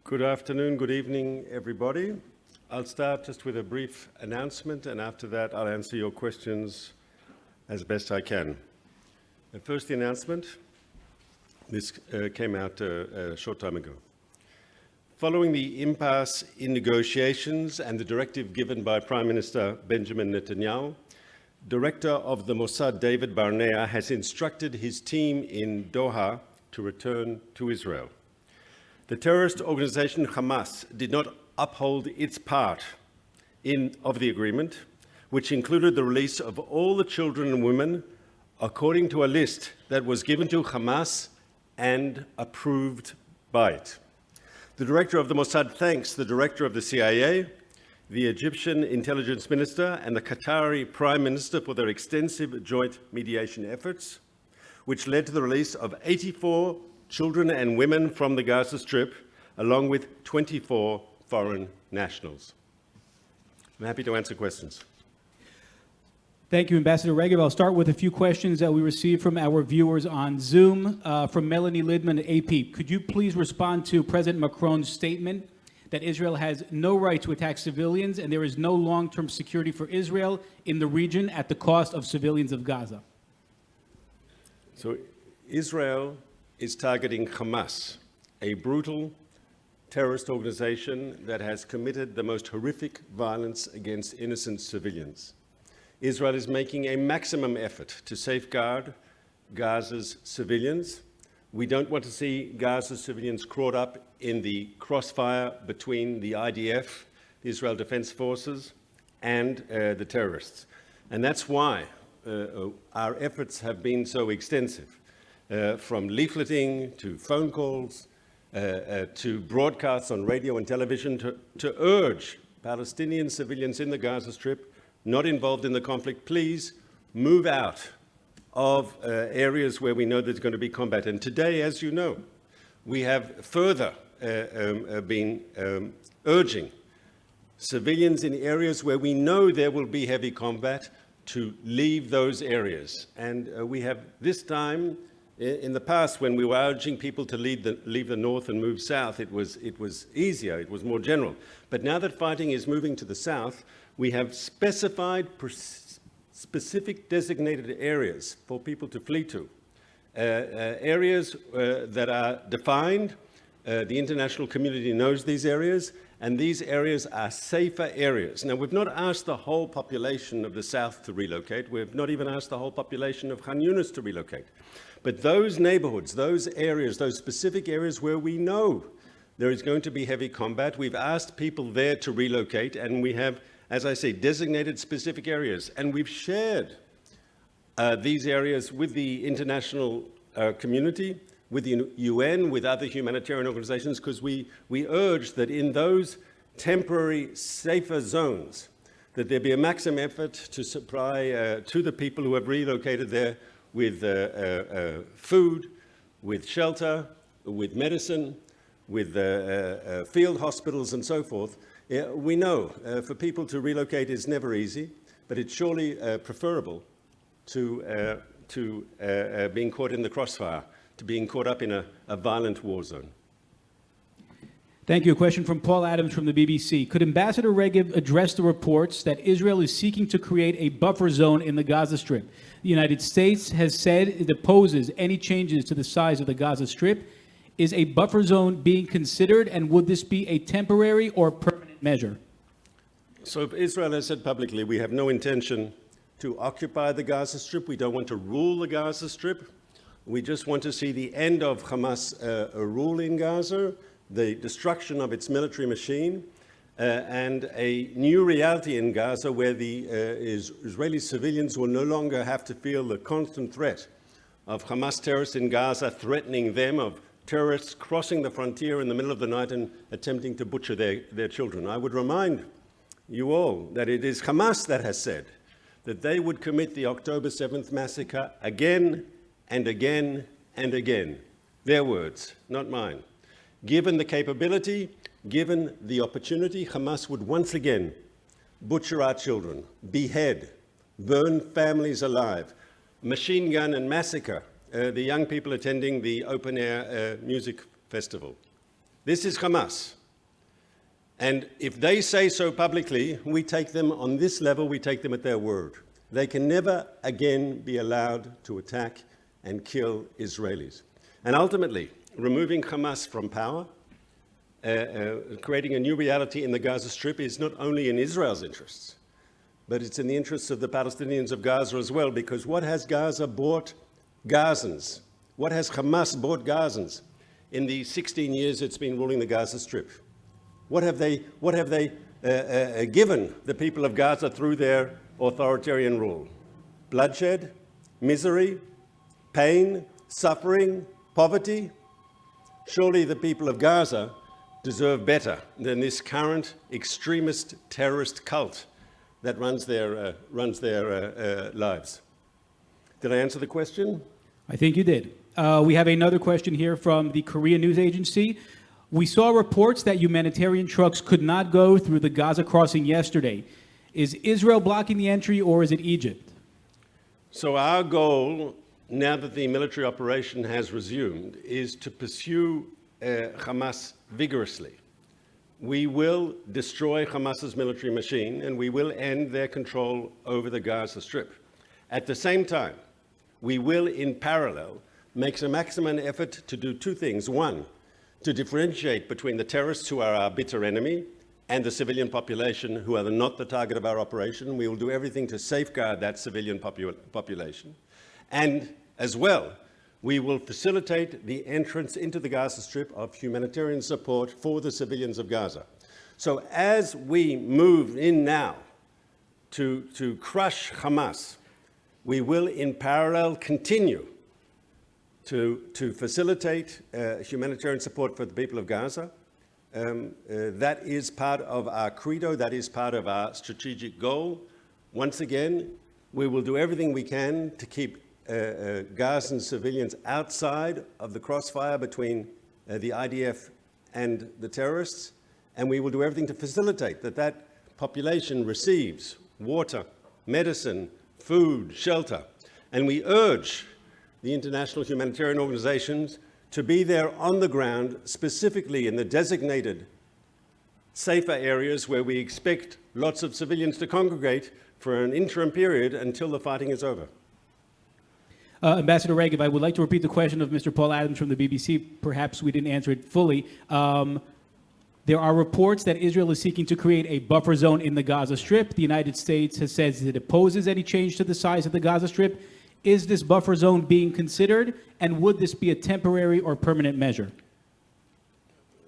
Good afternoon, good evening, everybody. I'll start just with a brief announcement, and after that I'll answer your questions as best I can. First, the announcement. This came out a short time ago. Following the impasse in negotiations and the directive given by Prime Minister Benjamin Netanyahu, Director of the Mossad David Barnea has instructed his team in Doha to return to Israel. The terrorist organization Hamas did not uphold its part of the agreement, which included the release of all the children and women according to a list that was given to Hamas and approved by it. The director of the Mossad thanks the director of the CIA, the Egyptian intelligence minister, and the Qatari prime minister for their extensive joint mediation efforts, which led to the release of 84 children and women from the Gaza Strip, along with 24 foreign nationals. I'm happy to answer questions. Thank you, Ambassador Regev. I'll start with a few questions that we received from our viewers on Zoom. From Melanie Lidman at AP. Could you please respond to President Macron's statement that Israel has no right to attack civilians and there is no long-term security for Israel in the region at the cost of civilians of Gaza? So Israel is targeting Hamas, a brutal terrorist organization that has committed the most horrific violence against innocent civilians. Israel is making a maximum effort to safeguard Gaza's civilians. We don't want to see Gaza's civilians caught up in the crossfire between the IDF, the Israel Defense Forces, and the terrorists. And that's why our efforts have been so extensive. From leafleting to phone calls to broadcasts on radio and television to urge Palestinian civilians in the Gaza Strip not involved in the conflict, please move out of areas where we know there's going to be combat. And today, as you know, we have further been urging civilians in areas where we know there will be heavy combat to leave those areas. And we have this time, in the past, when we were urging people to leave the north and move south, it was easier, it was more general. But now that fighting is moving to the south, we have specified specific designated areas for people to flee to. Areas that are defined. The international community knows these areas, and these areas are safer areas. Now, we've not asked the whole population of the south to relocate. We've not even asked the whole population of Khan Yunis to relocate. But those neighborhoods, those areas, those specific areas where we know there is going to be heavy combat, we've asked people there to relocate, and we have, as I say, designated specific areas. And we've shared these areas with the international community, with the UN, with other humanitarian organizations, because we urge that in those temporary safer zones, that there be a maximum effort to supply to the people who have relocated there with food, with shelter, with medicine, with field hospitals and so forth. We know for people to relocate is never easy, but it's surely preferable to being caught in the crossfire, to being caught up in a violent war zone. Thank you. A question from Paul Adams from the BBC. Could Ambassador Regev address the reports that Israel is seeking to create a buffer zone in the Gaza Strip? The United States has said it opposes any changes to the size of the Gaza Strip. Is a buffer zone being considered, and would this be a temporary or permanent measure? So Israel has said publicly, we have no intention to occupy the Gaza Strip. We don't want to rule the Gaza Strip. We just want to see the end of Hamas rule in Gaza, the destruction of its military machine, and a new reality in Gaza where the Israeli civilians will no longer have to feel the constant threat of Hamas terrorists in Gaza threatening them, of terrorists crossing the frontier in the middle of the night and attempting to butcher their children. I would remind you all that it is Hamas that has said that they would commit the October 7th massacre again and again and again. Their words, not mine. Given the capability, given the opportunity, Hamas would once again butcher our children, behead, burn families alive, machine gun and massacre the young people attending the open-air music festival. This is Hamas. And if they say so publicly, we take them on this level, we take them at their word. They can never again be allowed to attack and kill Israelis. And ultimately, removing Hamas from power, creating a new reality in the Gaza Strip is not only in Israel's interests, but it's in the interests of the Palestinians of Gaza as well, because what has Gaza bought Gazans? What has Hamas bought Gazans in the 16 years it's been ruling the Gaza Strip? What have they given the people of Gaza through their authoritarian rule? Bloodshed, misery, pain, suffering, poverty? Surely the people of Gaza deserve better than this current extremist terrorist cult that runs their lives. Did I answer the question? I think you did. We have another question here from the Korean news agency. We saw reports that humanitarian trucks could not go through the Gaza crossing yesterday. Is Israel blocking the entry, or is it Egypt? So our goal, now that the military operation has resumed, is to pursue Hamas vigorously. We will destroy Hamas's military machine, and we will end their control over the Gaza Strip. At the same time, we will, in parallel, make a maximum effort to do two things. One, to differentiate between the terrorists, who are our bitter enemy, and the civilian population, who are not the target of our operation. We will do everything to safeguard that civilian population. And as well, we will facilitate the entrance into the Gaza Strip of humanitarian support for the civilians of Gaza. So as we move in now to crush Hamas, we will in parallel continue to facilitate humanitarian support for the people of Gaza. That is part of our credo, that is part of our strategic goal. Once again, we will do everything we can to keep Gazan civilians outside of the crossfire between the IDF and the terrorists, and we will do everything to facilitate that population receives water, medicine, food, shelter. And we urge the international humanitarian organizations to be there on the ground, specifically in the designated safer areas where we expect lots of civilians to congregate for an interim period until the fighting is over. Ambassador Regev, I would like to repeat the question of Mr. Paul Adams from the BBC. Perhaps we didn't answer it fully. There are reports that Israel is seeking to create a buffer zone in the Gaza Strip. The United States has said that it opposes any change to the size of the Gaza Strip. Is this buffer zone being considered, and would this be a temporary or permanent measure?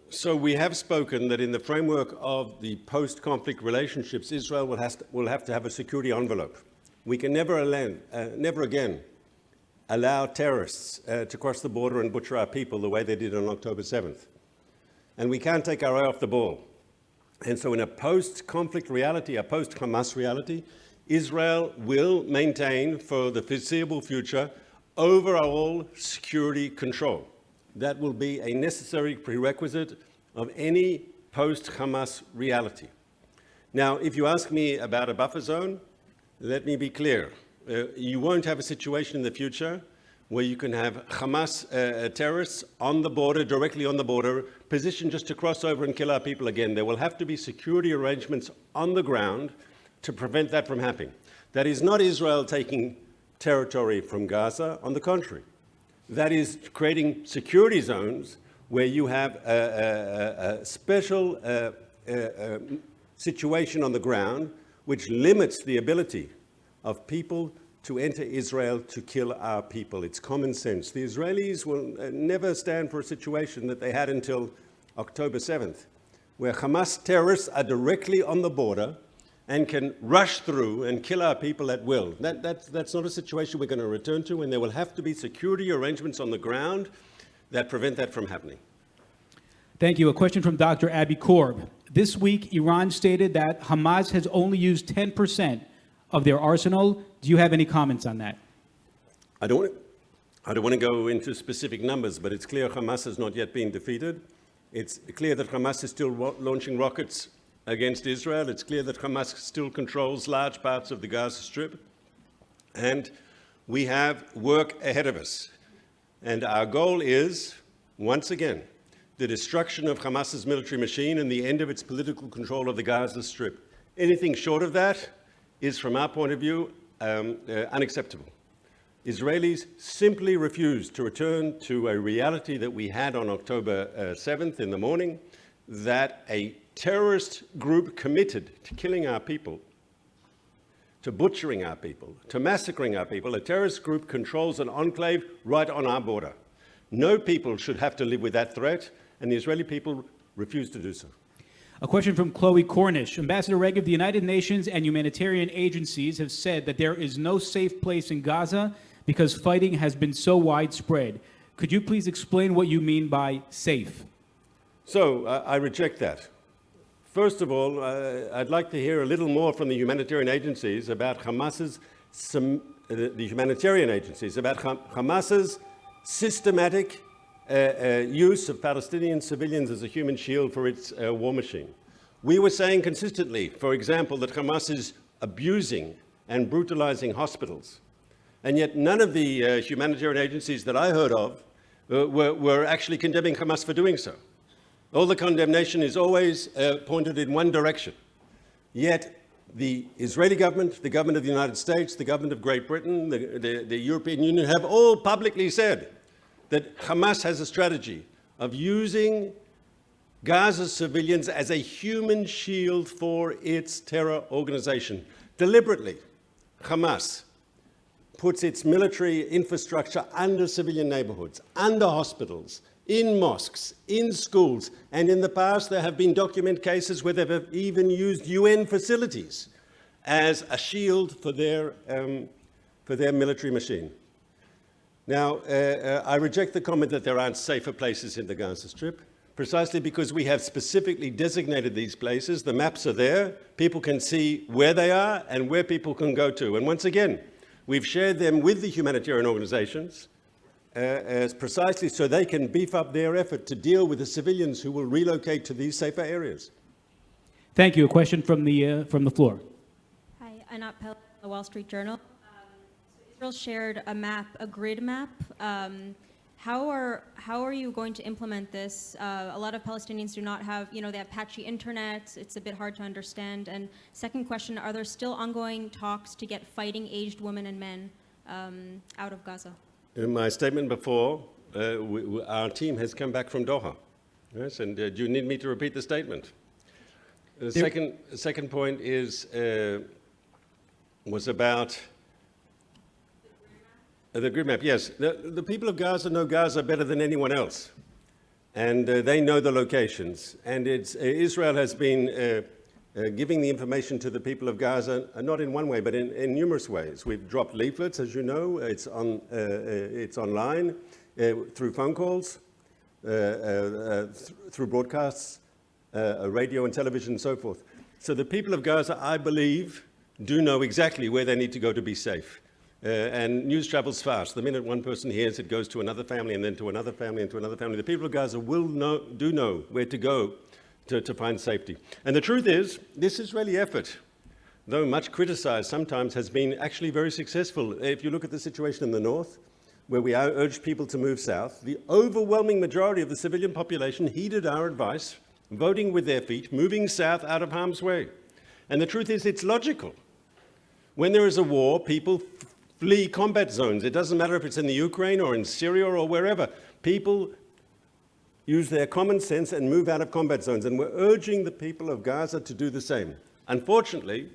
So we have spoken that in the framework of the post-conflict relationships, Israel will have to have a security envelope. We can never again allow terrorists to cross the border and butcher our people the way they did on October 7th. And we can't take our eye off the ball. And so in a post-conflict reality, a post-Hamas reality, Israel will maintain for the foreseeable future overall security control. That will be a necessary prerequisite of any post-Hamas reality. Now, if you ask me about a buffer zone, let me be clear. You won't have a situation in the future where you can have Hamas terrorists on the border, directly on the border, positioned just to cross over and kill our people again. There will have to be security arrangements on the ground to prevent that from happening. That is not Israel taking territory from Gaza. On the contrary, that is creating security zones where you have a special situation on the ground which limits the ability of people to enter Israel to kill our people. It's common sense. The Israelis will never stand for a situation that they had until October 7th, where Hamas terrorists are directly on the border and can rush through and kill our people at will. That's not a situation we're going to return to, and there will have to be security arrangements on the ground that prevent that from happening. Thank you. A question from Dr. Abby Korb. This week, Iran stated that Hamas has only used 10% of their arsenal. Do you have any comments on that? I don't want to go into specific numbers, but it's clear Hamas has not yet been defeated. It's clear that Hamas is still launching rockets against Israel. It's clear that Hamas still controls large parts of the Gaza Strip. And we have work ahead of us. And our goal is, once again, the destruction of Hamas's military machine and the end of its political control of the Gaza Strip. Anything short of that is, from our point of view, unacceptable. Israelis simply refused to return to a reality that we had on October 7th in the morning, that a terrorist group committed to killing our people, to butchering our people, to massacring our people, a terrorist group controls an enclave right on our border. No people should have to live with that threat, and the Israeli people refuse to do so. A question from Chloe Cornish. Ambassador Regev, the United Nations and humanitarian agencies have said that there is no safe place in Gaza because fighting has been so widespread. Could you please explain what you mean by safe? So I reject that. First of all, I'd like to hear a little more from the humanitarian agencies about Hamas's, the humanitarian agencies, about Hamas's systematic use of Palestinian civilians as a human shield for its war machine. We were saying consistently, for example, that Hamas is abusing and brutalizing hospitals. And yet none of the humanitarian agencies that I heard of were actually condemning Hamas for doing so. All the condemnation is always pointed in one direction. Yet the Israeli government, the government of the United States, the government of Great Britain, the European Union have all publicly said that Hamas has a strategy of using Gaza's civilians as a human shield for its terror organization. Deliberately, Hamas puts its military infrastructure under civilian neighborhoods, under hospitals, in mosques, in schools, and in the past there have been documented cases where they've even used UN facilities as a shield for their military machine. Now, I reject the comment that there aren't safer places in the Gaza Strip, precisely because we have specifically designated these places. The maps are there. People can see where they are and where people can go to. And once again, we've shared them with the humanitarian organizations as precisely so they can beef up their effort to deal with the civilians who will relocate to these safer areas. Thank you. A question from the floor. Hi, Anat Pell, the Wall Street Journal. Israel shared a map, a grid map. How are you going to implement this? A lot of Palestinians do not have, they have patchy internet. It's a bit hard to understand. And second question, are there still ongoing talks to get fighting aged women and men out of Gaza? In my statement before, our team has come back from Doha. Yes, and do you need me to repeat the statement? The second point was about the grid map. Yes, the people of Gaza know Gaza better than anyone else, and they know the locations. And Israel has been giving the information to the people of Gaza, not in one way, but in numerous ways. We've dropped leaflets, as you know. It's online, through phone calls, through broadcasts, radio and television, and so forth. So the people of Gaza, I believe, do know exactly where they need to go to be safe. And news travels fast. The minute one person hears, it goes to another family, and then to another family, and to another family. The people of Gaza do know where to go to find safety. And the truth is, this Israeli effort, though much criticized sometimes, has been actually very successful. If you look at the situation in the north, where we urged people to move south, the overwhelming majority of the civilian population heeded our advice, voting with their feet, moving south out of harm's way. And the truth is, it's logical. When there is a war, people flee combat zones. It doesn't matter if it's in the Ukraine or in Syria or wherever. People use their common sense and move out of combat zones. And we're urging the people of Gaza to do the same. Unfortunately,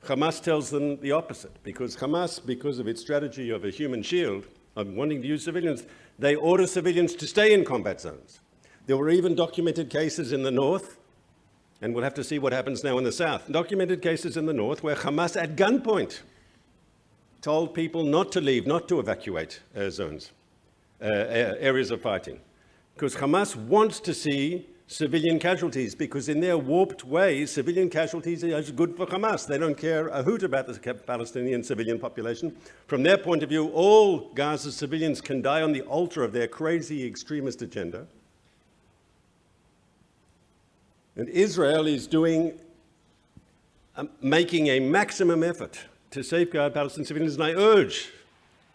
Hamas tells them the opposite, because Hamas, because of its strategy of a human shield, of wanting to use civilians, they order civilians to stay in combat zones. There were even documented cases in the north, and we'll have to see what happens now in the south, documented cases in the north where Hamas at gunpoint told people not to leave, not to evacuate zones, areas of fighting. Because Hamas wants to see civilian casualties, because in their warped way, civilian casualties are good for Hamas. They don't care a hoot about the Palestinian civilian population. From their point of view, all Gaza civilians can die on the altar of their crazy extremist agenda. And Israel is making a maximum effort to safeguard Palestinian civilians, and I urge,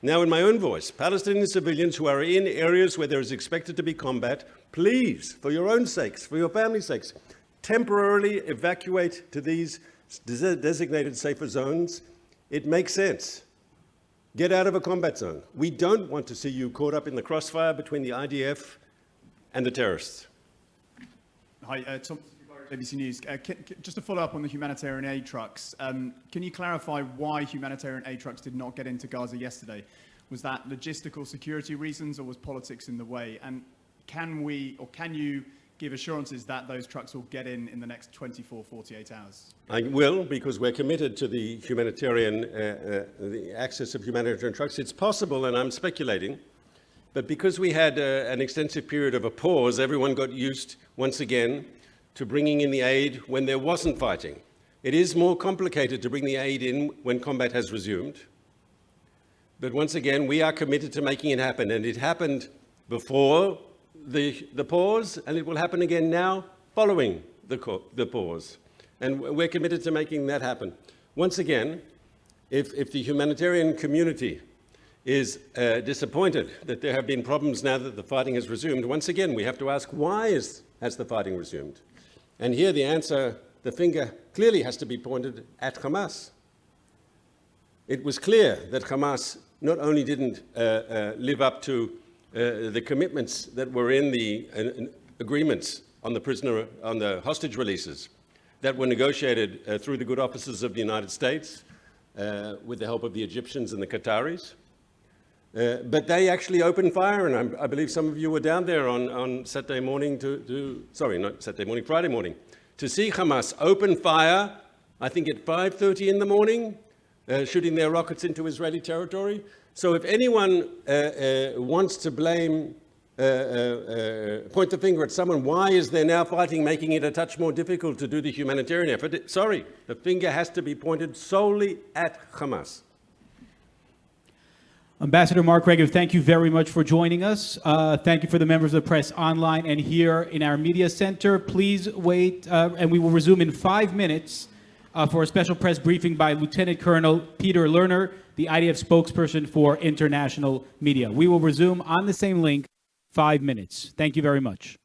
now in my own voice, Palestinian civilians who are in areas where there is expected to be combat, please, for your own sakes, for your family's sakes, temporarily evacuate to these designated safer zones. It makes sense. Get out of a combat zone. We don't want to see you caught up in the crossfire between the IDF and the terrorists. Hi, Tom, ABC News. Just to follow up on the humanitarian aid trucks, can you clarify why humanitarian aid trucks did not get into Gaza yesterday? Was that logistical security reasons, or was politics in the way? And can you give assurances that those trucks will get in the next 24, 48 hours? I will, because we're committed to the humanitarian, the access of humanitarian trucks. It's possible, and I'm speculating, but because we had an extensive period of a pause, everyone got used, once again, to bringing in the aid when there wasn't fighting. It is more complicated to bring the aid in when combat has resumed. But once again, we are committed to making it happen, and it happened before the pause, and it will happen again now following the pause. And we're committed to making that happen. Once again, if the humanitarian community is disappointed that there have been problems now that the fighting has resumed, once again, we have to ask, why has the fighting resumed? And here the answer, the finger clearly has to be pointed at Hamas. It was clear that Hamas not only didn't live up to the commitments that were in the agreements on the hostage releases that were negotiated through the good offices of the United States with the help of the Egyptians and the Qataris. But they actually opened fire, and I believe some of you were down there on Saturday morning Friday morning, to see Hamas open fire, I think at 5:30 in the morning, shooting their rockets into Israeli territory. So if anyone wants to blame, point the finger at someone, why is there now fighting, making it a touch more difficult to do the humanitarian effort? Sorry, the finger has to be pointed solely at Hamas. Ambassador Mark Regev, thank you very much for joining us. Thank you for the members of the press online and here in our media center. Please wait, and we will resume in 5 minutes for a special press briefing by Lieutenant Colonel Peter Lerner, the IDF spokesperson for international media. We will resume on the same link, 5 minutes. Thank you very much.